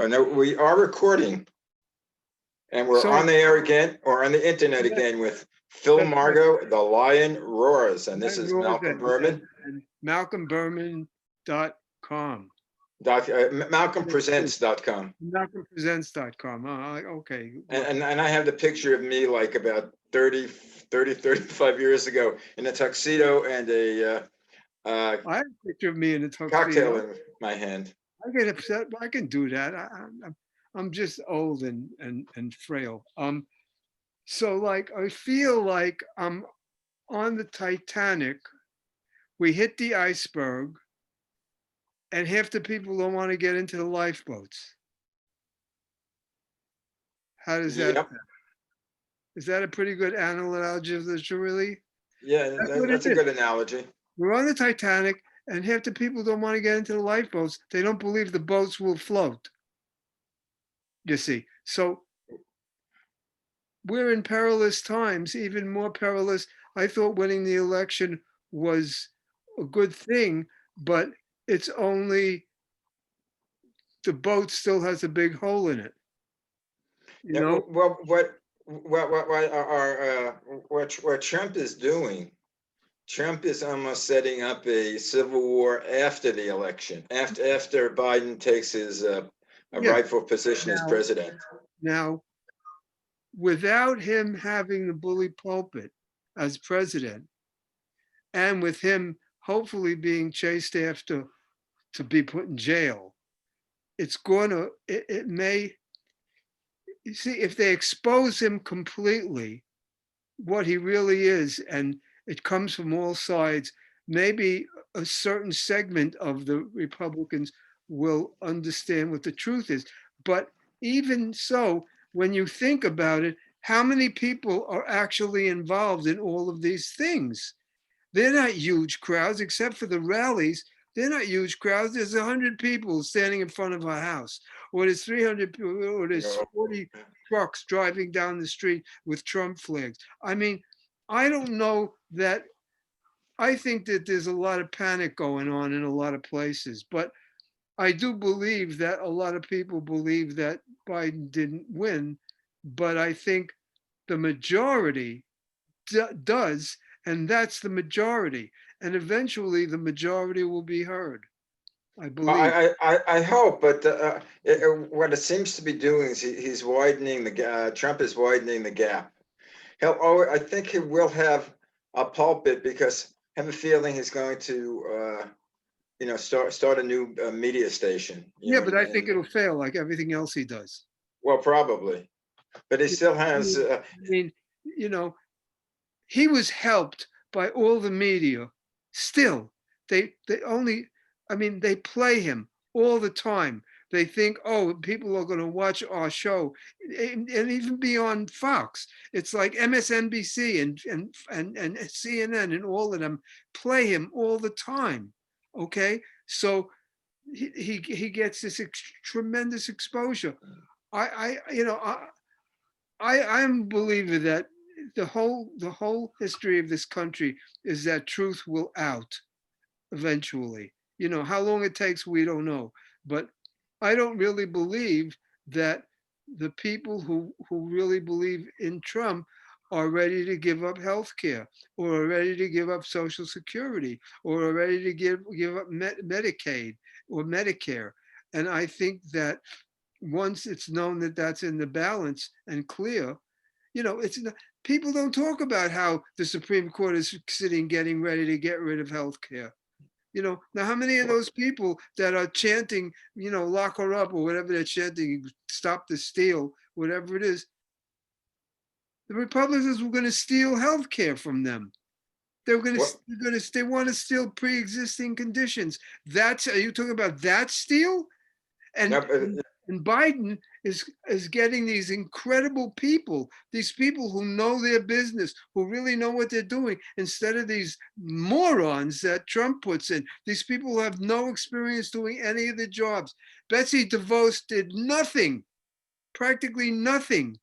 No, we are recording, and we're So on the air again, or on the internet again with Phil that's right. Margo, The Lion Roars, and this That is rules Malcolm Berman. and malcolmberman.com. MalcolmPresents.com. Malcolmpresents.com. Okay. Look, And I have the picture of me like about 35 years ago in a tuxedo and a I have a picture of me in a cocktail tuxedo. in my hand. I get upset, but I can do that. I'm just old and frail. So like I feel like I'm on the Titanic. We hit the iceberg, and half the people don't want to get into the lifeboats. How does that? Yep. Is that a pretty good analogy, really? Yeah, That's what it that's a is. good analogy. We're on the Titanic, and half the people don't want to get into the lifeboats. They don't believe the boats will float. You see, so we're in perilous times, even more perilous. I thought winning the election was a good thing, but it's only the boat still has a big hole in it. You Yeah, know? what Trump is doing, Trump is almost setting up a civil war after the election, after Biden takes his a Yeah. rightful position as Now, president. now, without him having the bully pulpit as president, and with him hopefully being chased after to be put in jail, it's going to, it may, you see, if they expose him completely, what he really is, and it comes from all sides, maybe a certain segment of the Republicans will understand what the truth is. But even so, when you think about it, how many people are actually involved in all of these things? They're not huge crowds, except for the rallies. They're not huge crowds. There's 100 people standing in front of a house, or there's 300 people, or You there's know, 40 trucks driving down the street with Trump flags. I mean, I don't know that. I think that there's a lot of panic going on in a lot of places, but I do believe that a lot of people believe that Biden didn't win, but I think the majority does, and that's the majority. And eventually the majority will be heard, I believe. I hope, but what it seems to be doing is he's widening the gap. Trump is widening the gap. I think he will have a pulpit because I have a feeling he's going to, start a new media station. Yeah, but I think it'll fail like everything else he does. Well, probably, but he still has. I mean, you know, he was helped by all the media. Still, they only, I mean, they play him all the time. They think, oh, people are going to watch our show, and even beyond Fox. It's like MSNBC and CNN and all of them play him all the time. Okay, so he gets this tremendous exposure. I'm a believer that the whole history of this country is that truth will out eventually. How long it takes, we don't know. But I don't really believe that the people who really believe in Trump are ready to give up health care, or are ready to give up Social Security, or are ready to give up Medicaid or Medicare. And I think that once it's known that that's in the balance and clear, it's people don't talk about how the Supreme Court is sitting getting ready to get rid of health care. Now how many of those people that are chanting, lock her up, or whatever they're chanting, stop the steal, whatever it is, the Republicans were going to steal health care from them. They want to steal pre-existing conditions. Are you talking about that steal? And Biden is getting these incredible people, these people who know their business, who really know what they're doing, instead of these morons that Trump puts in. These people who have no experience doing any of the jobs. Betsy DeVos did nothing, practically nothing.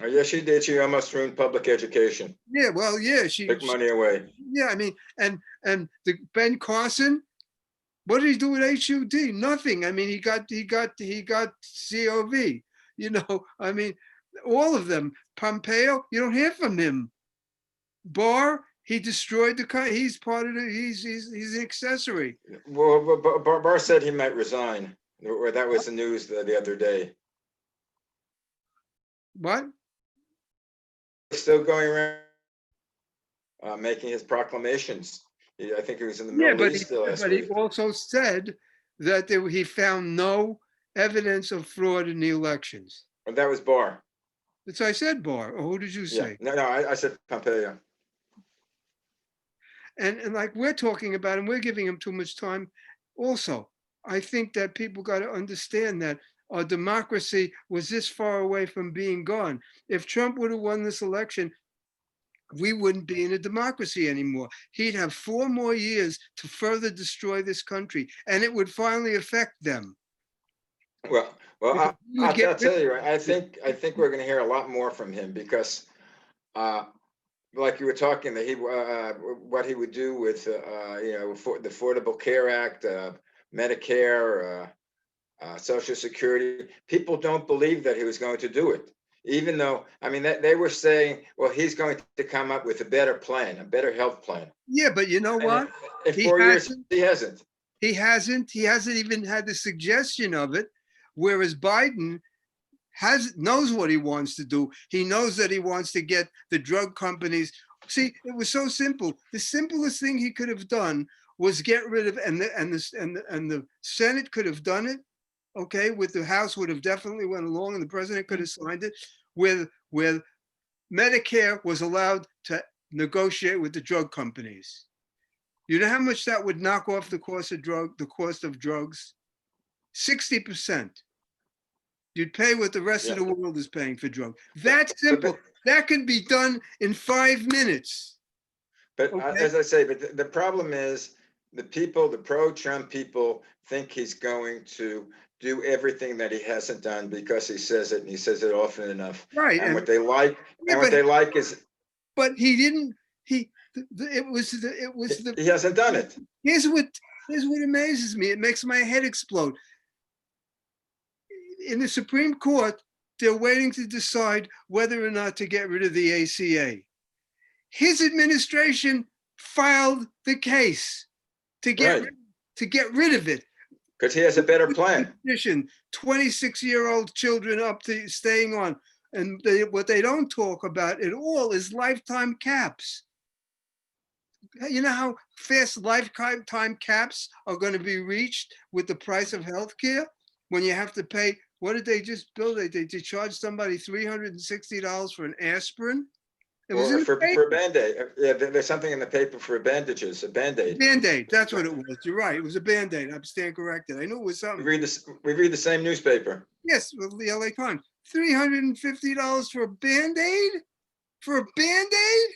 Oh, yes, she did. She almost ruined public education. Yeah, well, yeah, she took money away. Yeah, I mean, and the Ben Carson What did he do with HUD? Nothing. I mean, he got COV. You know, I mean, all of them. Pompeo, you don't hear from him. Barr, he destroyed the country. He's part of the. He's an accessory. Well, Barr said he might resign, or that was the news the other day. What? Still going around making his proclamations. I think he was in the Yeah, Middle East last but he week. also said that he found no evidence of fraud in the elections. And that was Barr. That's I said, Barr. Or who did you Yeah, say? no, I said Pompeo. And like we're talking about, and we're giving him too much time. Also, I think that people got to understand that our democracy was this far away from being gone. If Trump would have won this election, we wouldn't be in a democracy anymore. He'd have 4 more years to further destroy this country, and it would finally affect them. Well, I'll Get tell you, I think we're going to hear a lot more from him because, like you were talking, that what he would do with for the Affordable Care Act, Medicare, Social Security. People don't believe that he was going to do it, even though I mean they were saying, well, he's going to come up with a better plan, a better health plan. Yeah, but you know what? In 4 years, he hasn't. He hasn't even had the suggestion of it. Whereas Biden knows what he wants to do. He knows that he wants to get the drug companies. See, it was so simple. The simplest thing he could have done was get rid of, and the Senate could have done it. Okay, with the House would have definitely went along, and the president could have signed it. With Medicare was allowed to negotiate with the drug companies. You know how much that would knock off the cost of drugs? 60%. You'd pay what the rest of the world is paying for drugs. That's simple. That can be done in 5 minutes. But as I say, but the problem is the pro-Trump people think he's going to do everything that he hasn't done because he says it and he says it often enough. Right. And what they like, is. But he didn't. He hasn't done it. Here's what amazes me. It makes my head explode. In the Supreme Court, they're waiting to decide whether or not to get rid of the ACA. His administration filed the case to get rid of it. Because he has a better plan. 26-year-old children up to staying on. And what they don't talk about at all is lifetime caps. You know how fast lifetime caps are going to be reached with the price of healthcare? When you have to pay, what did they just bill? They charge somebody $360 for an aspirin. It was for a Band-Aid. Yeah, there's something in the paper for bandages, a Band-Aid. Band-Aid, that's what it was. You're right. It was a Band-Aid. I'm stand corrected. I knew it was something. We read the same newspaper. Yes, well, the LA Times. $350 for a Band-Aid? For a Band-Aid?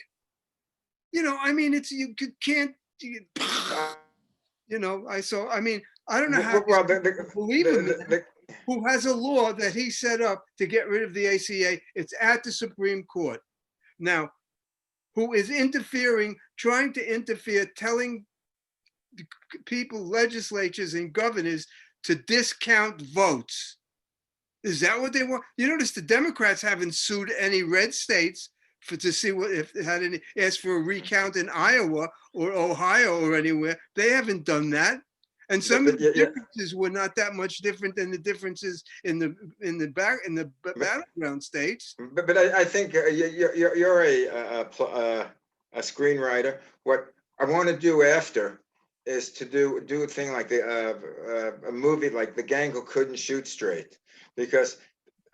You know, I mean, you can't, you know, I mean, I don't know how believe him. Who has a law that he set up to get rid of the ACA. It's at the Supreme Court. Now, who is trying to interfere, telling people, legislatures and governors to discount votes. Is that what they want? You notice the Democrats haven't sued any red states to see if they had any, asked for a recount in Iowa or Ohio or anywhere. They haven't done that. And some of the differences were not that much different than the differences in the battleground states. But I think you're a screenwriter. What I want to do after is to do a thing like a movie like The Gang Who Couldn't Shoot Straight, because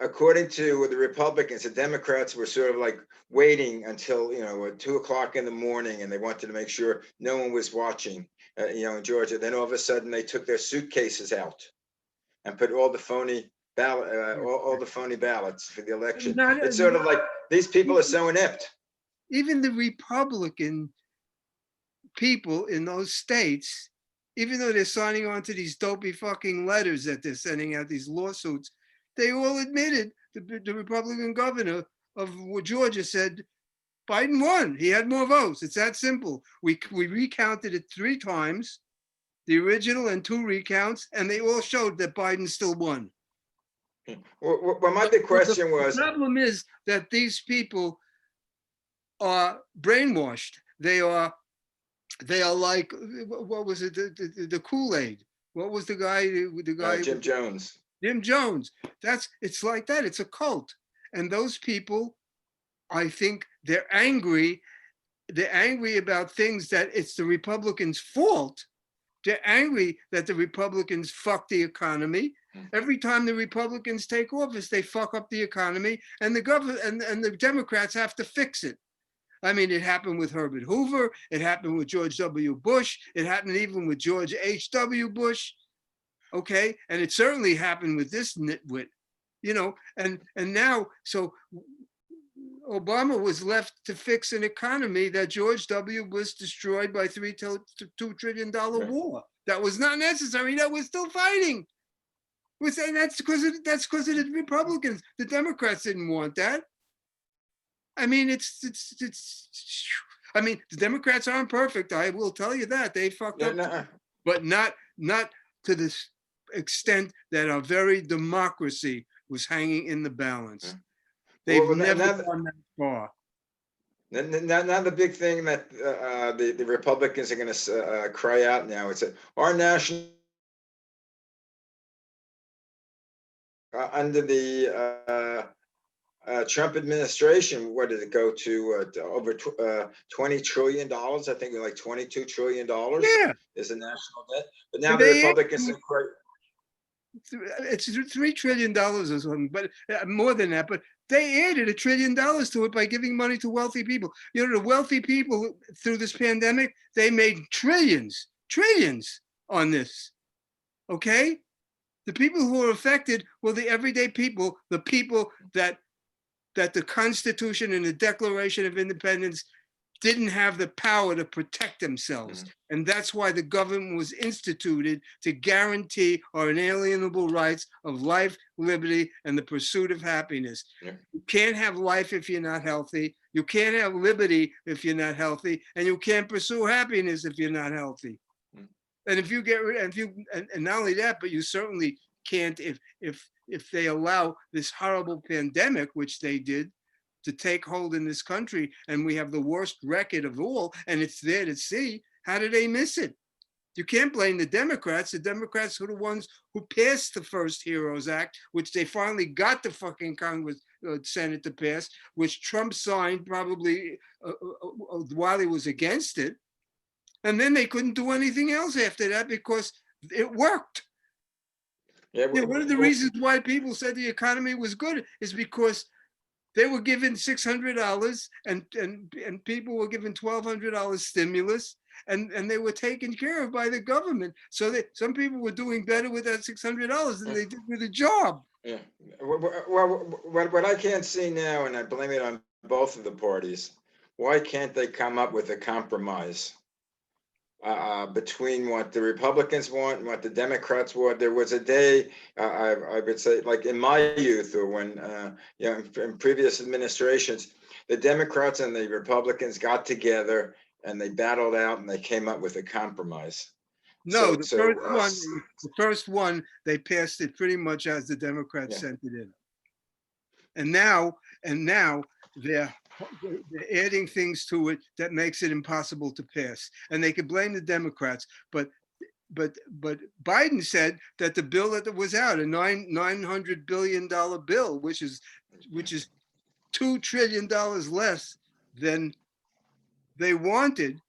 according to the Republicans, the Democrats were sort of like waiting until 2:00 in the morning, and they wanted to make sure no one was watching. In Georgia, then all of a sudden they took their suitcases out and put all the phony ballots for the election. It's sort of like these people are so inept. Even the Republican people in those states, even though they're signing on to these dopey fucking letters that they're sending out, these lawsuits, they all admitted, the Republican governor of Georgia said, Biden won. He had more votes. It's that simple. We recounted it 3 times. the original and 2 recounts, and they all showed that Biden still won. Well, my big question The was, problem is that these people are brainwashed. They are like, what was it, the Kool-Aid? What was the guy, Jim Jones. Jim Jones? It's like that. It's a cult. And those people, I think they're angry. They're angry about things that it's the Republicans' fault. They're angry that the Republicans fuck the economy. Every time the Republicans take office, they fuck up the economy, and the government and the Democrats have to fix it. I mean, it happened with Herbert Hoover. It happened with George W. Bush. It happened even with George H.W. Bush. Okay, and it certainly happened with this nitwit, and now, so Obama was left to fix an economy that George W. was destroyed by $2 trillion war. That was not necessary. That was still fighting. And that's because of the Republicans. The Democrats didn't want that. I mean, I mean, the Democrats aren't perfect. I will tell you that they fucked up, but not to this extent that our very democracy was hanging in the balance. They've never gone that far. Now the big thing that the Republicans are going to cry out now is that our national under the Trump administration, what did it go to over $20 trillion? I think like $22 trillion is the national debt. But now the Republicans are it's $3 trillion or something, but more than that. But they added $1 trillion to it by giving money to wealthy people. The wealthy people through this pandemic, they made trillions on this. Okay? The people who are affected were the everyday people, the people that the Constitution and the Declaration of Independence didn't have the power to protect themselves. And that's why the government was instituted to guarantee our inalienable rights of life, liberty, and the pursuit of happiness. You can't have life if you're not healthy. You can't have liberty if you're not healthy. And you can't pursue happiness if you're not healthy. And if you get rid, and not only that, but you certainly can't if they allow this horrible pandemic, which they did, to take hold in this country, and we have the worst record of all, and it's there to see. How did they miss it? You can't blame the Democrats. The Democrats were the ones who passed the first HEROES Act, which they finally got the fucking Congress, Senate to pass, which Trump signed probably while he was against it. And then they couldn't do anything else after that because it worked. One of the reasons why people said the economy was good is because they were given $600 and people were given $1,200 stimulus, and they were taken care of by the government. So that some people were doing better with that $600 than they did with a job. Yeah. Well, what I can't see now, and I blame it on both of the parties, why can't they come up with a compromise between what the Republicans want and what the Democrats want? There was a day, I would say, like in my youth, or when in previous administrations, the Democrats and the Republicans got together and they battled out and they came up with a compromise. No, the first one, they passed it pretty much as the Democrats sent it in. And now they're adding things to it that makes it impossible to pass. And they could blame the Democrats, but Biden said that the bill that was out, a $900 billion bill, which is $2 trillion less than they wanted,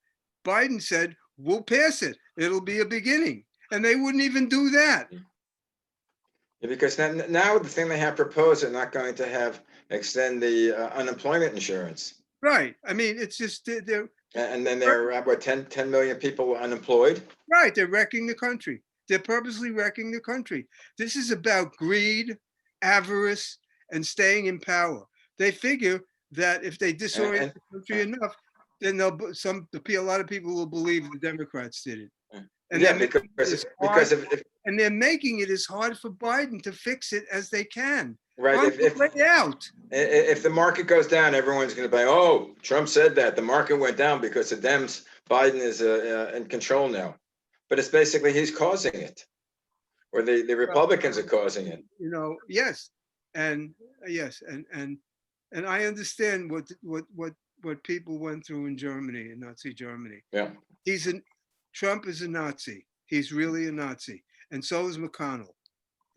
Biden said, we'll pass it. It'll be a beginning. And they wouldn't even do that. Yeah, because now the thing they have proposed, they're not going to extend the unemployment insurance. Right. I mean, it's just they're. And then there are 10 million people unemployed. Right. They're wrecking the country. They're purposely wrecking the country. This is about greed, avarice, and staying in power. They figure that if they disorient the country enough, then a lot of people will believe the Democrats did it. And and they're making it as hard for Biden to fix it as they can. Right. If the market goes down, everyone's going to buy. Oh, Trump said that the market went down because of Dems. Biden is in control now. but it's basically he's causing it, or the Republicans are causing it. Yes, and yes, and I understand what people went through in Germany, in Nazi Germany. Yeah. Trump is a Nazi. He's really a Nazi, and so is McConnell.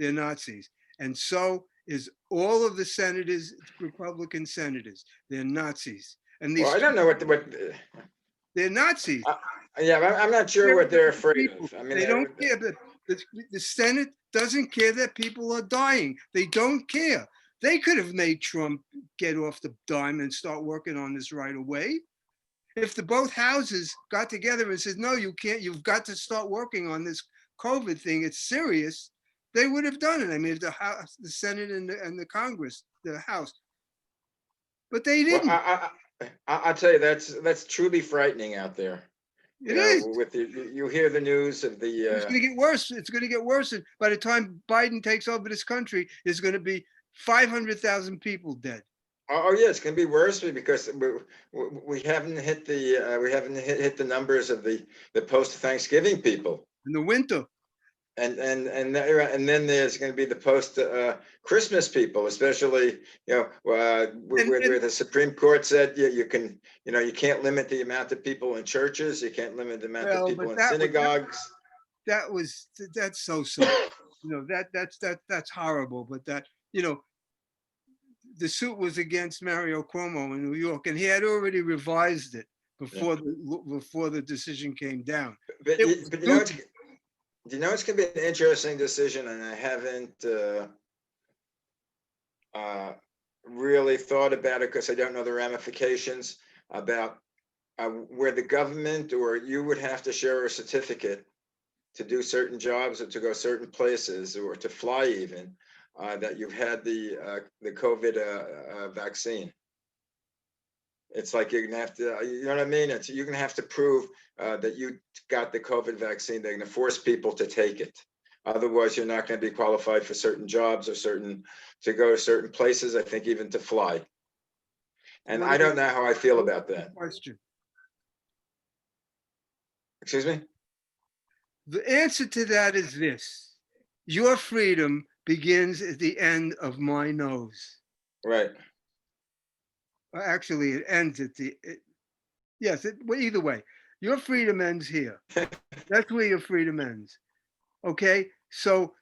They're Nazis, and so is all of the senators, Republican senators. They're Nazis, and Well, these I don't know they're Nazis. yeah, I'm not sure what they're afraid People. of. I mean, They don't care that the Senate doesn't care that people are dying. They don't care. They could have made Trump get off the dime and start working on this right away. If the both houses got together and said, no, you can't, you've got to start working on this COVID thing, it's serious, they would have done it. I mean, if the House, the Senate and the Congress, the House, but they well, didn't. I'll tell you, that's truly frightening out there. It is. With you hear the news of It's going to get worse. It's going to get worse. And by the time Biden takes over this country, there's going to be 500,000 people dead. Oh yeah, it's going to be worse because we haven't hit the numbers of the post Thanksgiving people. In the winter. And then there's going to be the post Christmas people, especially where the Supreme Court said you can't limit the amount of people in churches, you can't limit the amount of people in synagogues. That's so sad. That's horrible. But the suit was against Mario Cuomo in New York, and he had already revised it before the decision came down. But it's going to be an interesting decision, and I haven't really thought about it because I don't know the ramifications about where the government or you would have to share a certificate to do certain jobs or to go certain places or to fly even, that you've had the COVID vaccine. It's like you're gonna have to, you know what I mean? You're gonna have to prove that you got the COVID vaccine. They're gonna force people to take it. Otherwise, you're not gonna be qualified for certain jobs or to go to certain places, I think even to fly. And I don't know how I feel about that. Question. Excuse me? The answer to that is this. Your freedom begins at the end of my nose. Right. Actually, it ends at well, either way, your freedom ends here. That's where your freedom ends. Okay? So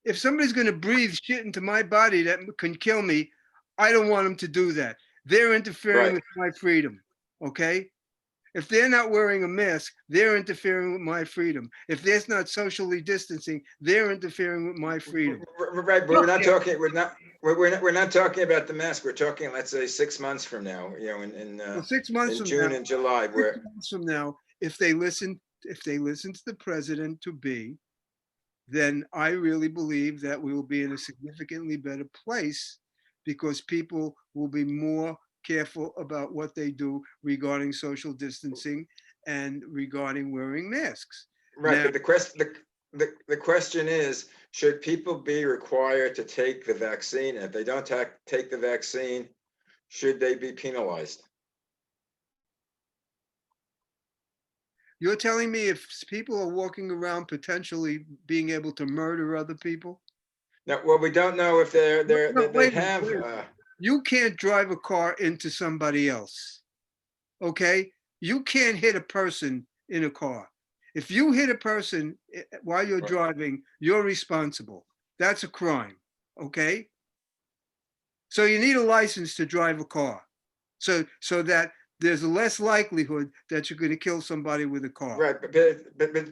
if somebody's going to breathe shit into my body that can kill me, I don't want them to do that. They're interfering with my freedom. Okay? If they're not wearing a mask, they're interfering with my freedom. If there's not socially distancing, they're interfering with my freedom. Right, but we're not talking about the mask. We're talking, let's say, 6 months from now. In 6 months in from June now, and July, where 6 months from now, if they listen to the president to be, then I really believe that we will be in a significantly better place because people will be more careful about what they do regarding social distancing and regarding wearing masks. right. Now, But the question is, should people be required to take the vaccine? If they don't take the vaccine, should they be penalized? you're telling me if people are walking around potentially being able to murder other people? Now, well, we don't know if they have. You can't drive a car into somebody else. Okay? You can't hit a person in a car. If you hit a person while you're driving, you're responsible. That's a crime. Okay? So you need a license to drive a car. So that there's less likelihood that you're going to kill somebody with a car. Right,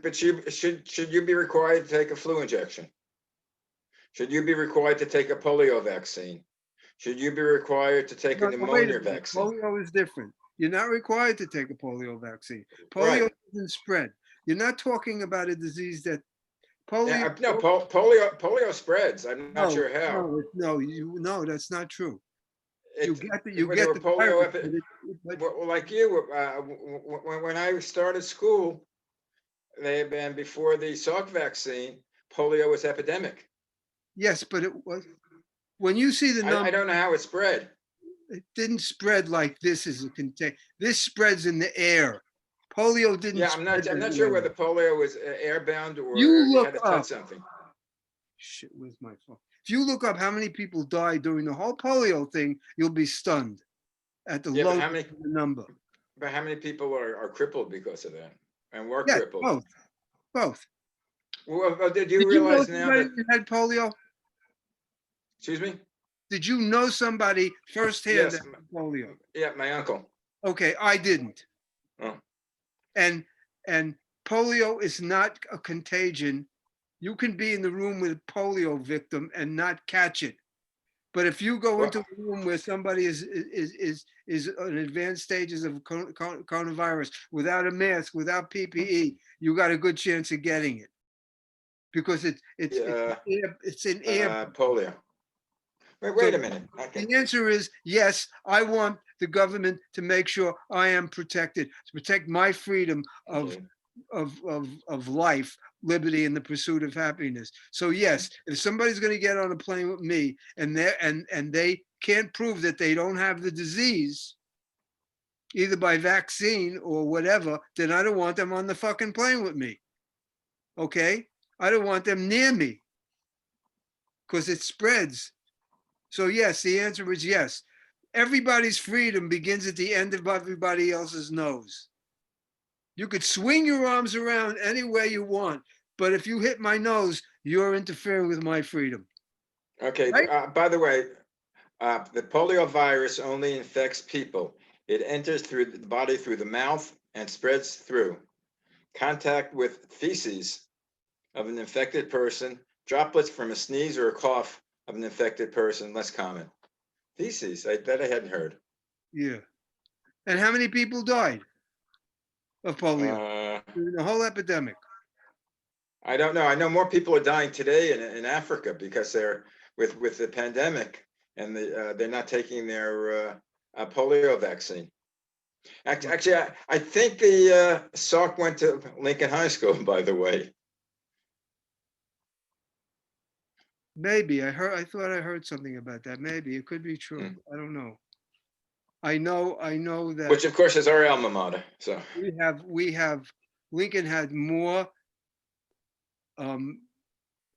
but should you be required to take a flu injection? Should you be required to take a polio vaccine? Should you be required to take a pneumonia vaccine? Polio is different. You're not required to take a polio vaccine. Polio doesn't spread. You're not talking about a disease that polio. No, polio spreads. I'm not sure how. No, that's not true. You get the polio virus, like you. When I started school, they had been before the Salk vaccine. Polio was epidemic. Yes, but it was. When you see the number, I don't know how it spread. It didn't spread like this is a contain. This spreads in the air. Polio didn't Yeah, spread I'm that not sure way. whether polio was airbound You or you look had to touch up. something. Shit, where's my phone? If you look up how many people died during the whole polio thing, you'll be stunned at the Yeah, but low number. how many people are crippled because of that and were Yes, crippled? both, both. Well, did you Did you know realize now somebody that, that had polio? excuse me? Did you know somebody firsthand Yes, that had polio? yeah, my uncle. Okay, I didn't. Oh, And and polio is not a contagion. You can be in the room with a polio victim and not catch it. But if you go well, into a room where somebody is in advanced stages of coronavirus without a mask, without PPE, you got a good chance of getting it because yeah, it's an air. polio. So Wait a minute. Okay. the answer is yes. I want the government to make sure I am protected, to protect my freedom Okay. of life, liberty, and the pursuit of happiness. So yes, if somebody's going to get on a plane with me and they can't prove that they don't have the disease, either by vaccine or whatever, then I don't want them on the fucking plane with me. Okay? I don't want them near me because it spreads. So yes, the answer is yes. Everybody's freedom begins at the end of everybody else's nose. You could swing your arms around any way you want, but if you hit my nose, you're interfering with my freedom. Okay. Right? By the way, the polio virus only infects people. It enters through the body through the mouth and spreads through contact with feces of an infected person, droplets from a sneeze or a cough of an infected person, less common. Feces, that I hadn't heard. Yeah. And how many people died of polio Uh, during the whole epidemic? I don't know. I know more people are dying today in Africa because they're with the pandemic and they're not taking their polio vaccine. Actually, I think the Salk went to Lincoln High School, by the way. Maybe I thought I heard something about that. Maybe it could be true. Mm. I don't know. I know that Which, of course, is our alma mater. So, we have Lincoln had more um,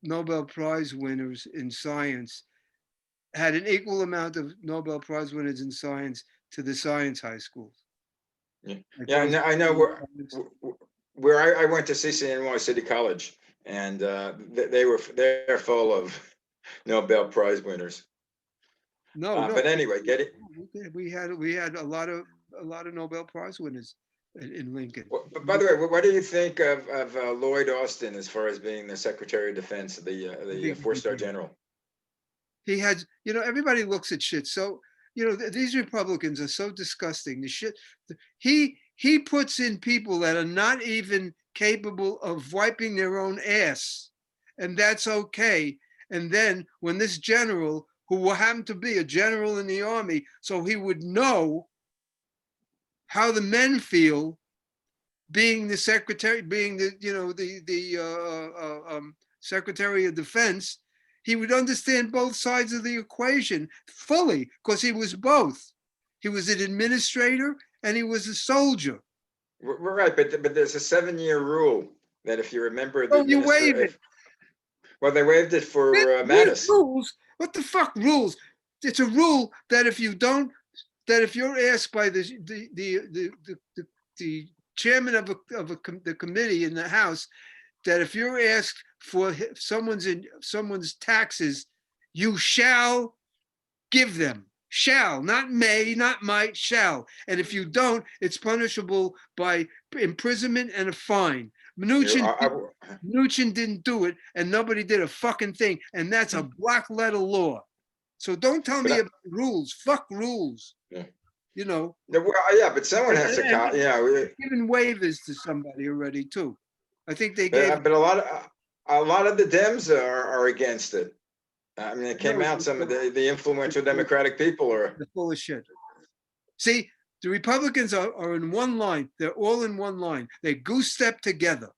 Nobel Prize winners in science, had an equal amount of Nobel Prize winners in science to the science high schools. yeah, Like yeah, those, I know where I went to CCNY City College, and they're full of Nobel Prize winners. no, no, But anyway, get it. we had a lot of Nobel Prize winners in Lincoln. But by the way, what do you think of Lloyd Austin as far as being the Secretary of Defense, I the think he'd be four-star great. general? He had, everybody looks at shit. So, these Republicans are so disgusting. The shit he puts in people that are not even capable of wiping their own ass, and that's okay. And then when this general, who happened to be a general in the army, so he would know how the men feel, being the secretary, being the secretary of defense, he would understand both sides of the equation fully because he was both. He was an administrator and he was a soldier. We're right, but there's a 7-year rule that if you remember the Oh, you minister, waive it. if well, they waived it for These Mattis. rules, what the fuck rules? It's a rule that if you don't, that if you're asked by the chairman the committee in the House, that if you're asked for someone's taxes, you shall give them. Shall, not may, not might, shall. And if you don't, it's punishable by imprisonment and a fine. Mnuchin didn't do it, and nobody did a fucking thing. And that's a black letter law. So don't tell But me about rules. Fuck rules. yeah. You know. Well, yeah, but someone has to, Giving waivers to somebody already too. I think they gave. but a lot of the Dems are against it. I mean, it came No, out some of the influential Democratic people are. they're full of shit. See, the Republicans are in one line. They're all in one line. They goose step together.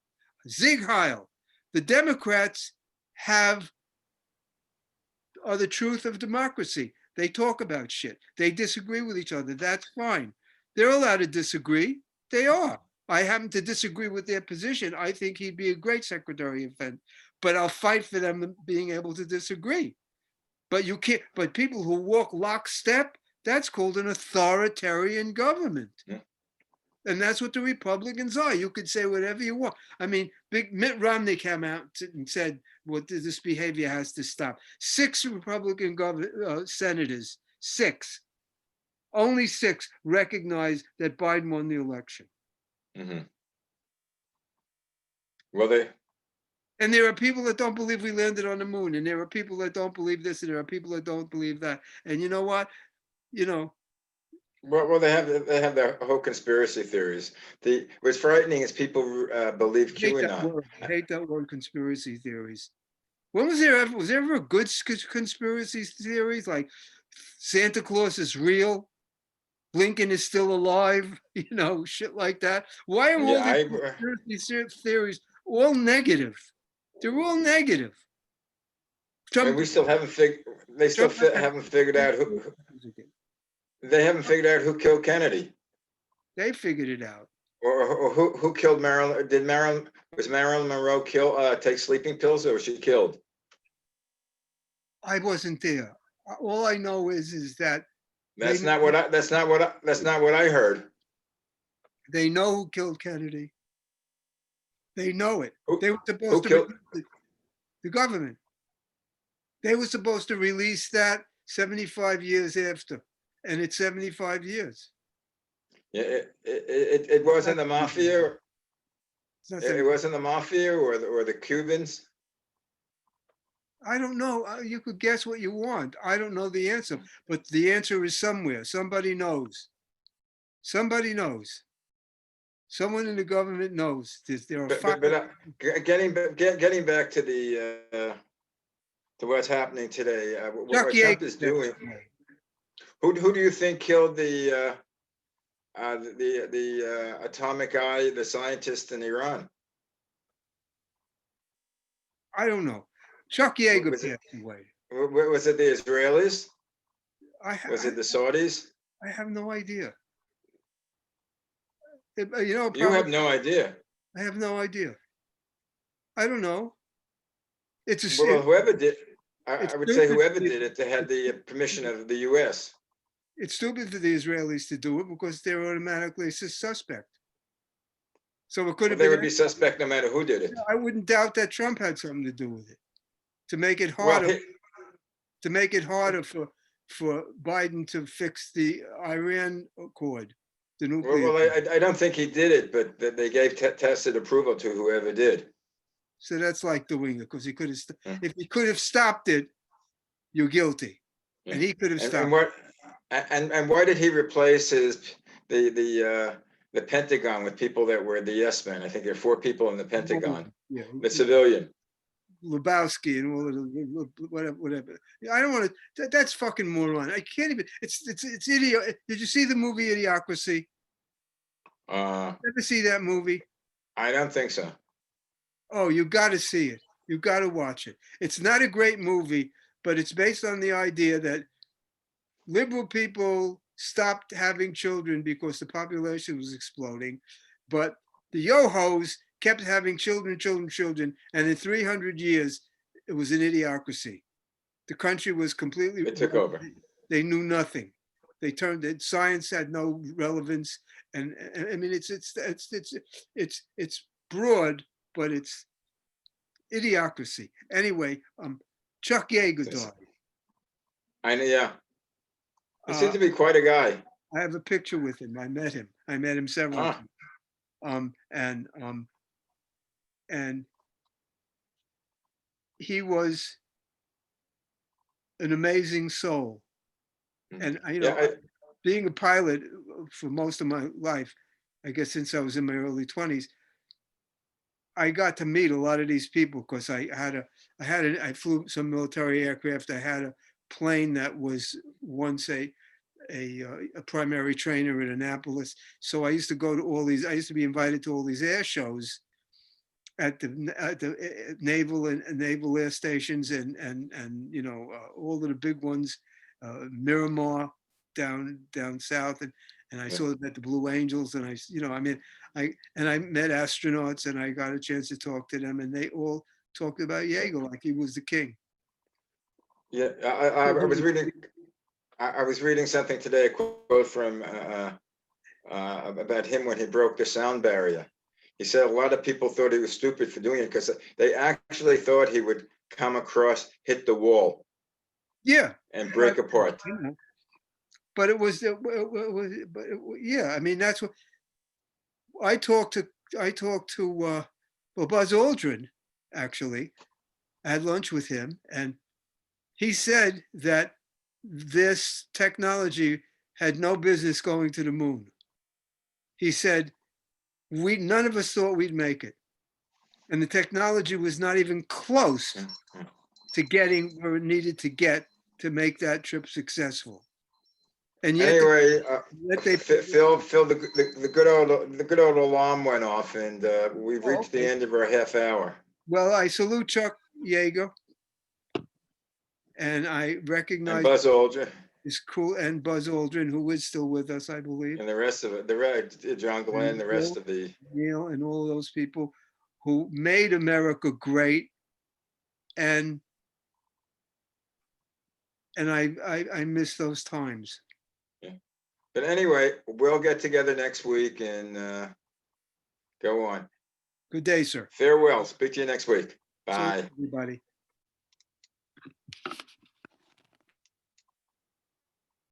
Zig Heil. The Democrats are the truth of democracy. They talk about shit. They disagree with each other. That's fine. They're allowed to disagree. They are. I happen to disagree with their position. I think he'd be a great Secretary of Defense, but I'll fight for them being able to disagree. But you can't, but people who walk lockstep, that's called an authoritarian government. Yeah. And that's what the Republicans are. You could say whatever you want. I mean, big Mitt Romney came out and said, "Well, this behavior has to stop." 6 Republican senators, 6, only 6 recognize that Biden won the election. Hmm. Well, they And there are people that don't believe we landed on the moon, and there are people that don't believe this, and there are people that don't believe that. And you know what? You know, well they have their whole conspiracy theories. The what's frightening is people believe I hate that QAnon. word. I hate that word, conspiracy theories. When was there ever a good conspiracy theories like Santa Claus is real, Lincoln is still alive, shit like that? Why are all Yeah, these I conspiracy theories all negative? They're all negative. and Trump, we still haven't figured. They still Trump haven't figured out they haven't figured out who killed Kennedy, they figured it out. or who killed Marilyn. Did Marilyn was Marilyn Monroe take sleeping pills, or was she killed? I wasn't there. All I know is that they That's not what I. That's not what I heard. they know who killed Kennedy. They know it. Who They were supposed who to killed? the government. They were supposed to release that 75 years after, and it's 75 years. Yeah, it wasn't the mafia. It's not It 70. wasn't the mafia or the Cubans. I don't know. You could guess what you want. I don't know the answer, but the answer is somewhere. Somebody knows. Somebody knows. Someone in the government knows. There are five. But getting back to the to what's happening today, Chuck what Trump is Yeager. doing. Who do you think killed the atomic guy, the scientist in Iran? I don't know. Chuck Yeager Was it passed away. was it the Israelis? I, Was I, it the Saudis? I have no idea. You Probably have no idea. I have no idea. I don't know. Well, whoever did, It's I would say stupid. whoever did it, they had the permission of the U.S. It's stupid for the Israelis to do it because they're automatically suspect. So it could Well, have they been. would be suspect no matter who did it. I wouldn't doubt that Trump had something to do with it to make it Well, harder for Biden to fix the Iran accord, the nuclear. I don't think he did it, but they gave tacit approval to whoever did. So that's like doing it because he could have. Yeah. If he could have stopped it, you're guilty, Yeah. and he could have And stopped. what and why did he replace the Pentagon with people that were the yes men? I think there are 4 people in the Pentagon, Yeah, the civilian. Lebowski and all of the whatever. I don't want to. That's fucking moron. I can't even. It's idiot. Did you see the movie Idiocracy? Ever see that movie? I don't think so. Oh, you got to see it. You got to watch it. It's not a great movie, but it's based on the idea that liberal people stopped having children because the population was exploding, but the yo-hos kept having children, and in 300 years, it was an idiocracy. The country was completely. It took over. They knew nothing. They turned it. Science had no relevance, and I mean it's broad, but it's idiocracy. Anyway, Chuck Yeager died. I know, yeah. He seemed to be quite a guy. I have a picture with him. I met him several times. And he was an amazing soul. And being a pilot for most of my life, I guess since I was in my early 20s, I got to meet a lot of these people because I flew some military aircraft. I had a plane that was once a primary trainer in Annapolis. So I used to go to all these. I used to be invited to all these air shows at the naval and naval air stations and all of the big ones, Miramar down south, and I Yeah. saw them at the Blue Angels, and I mean, I met astronauts, and I got a chance to talk to them, and they all talked about Jaeger like he was the king. Yeah, I was reading, I was reading something today, a quote from about him when he broke the sound barrier. He said a lot of people thought he was stupid for doing it because they actually thought he would come across, hit the wall, Yeah, and break apart. you know, but it was, but yeah, I mean, that's what I talked to. I talked to well, Buzz Aldrin, actually. I had lunch with him, and he said that this technology had no business going to the moon. He said, we none of us thought we'd make it. And the technology was not even close Mhm. to getting where it needed to get to make that trip successful. And Anyway, yet they Phil, the good old alarm went off, and we've oh, reached the okay. end of our half hour. Well, I salute Chuck Yeager, and I And recognize Buzz Aldrin his cool, and Buzz Aldrin, who is still with us, I believe, and the rest of it, John Glenn, and the rest of the. Neil, and all of those people who made America great. And I miss those times. Yeah. But anyway, we'll get together next week and go on. Good day, sir. Farewell. Speak to you next week. So, Bye. everybody.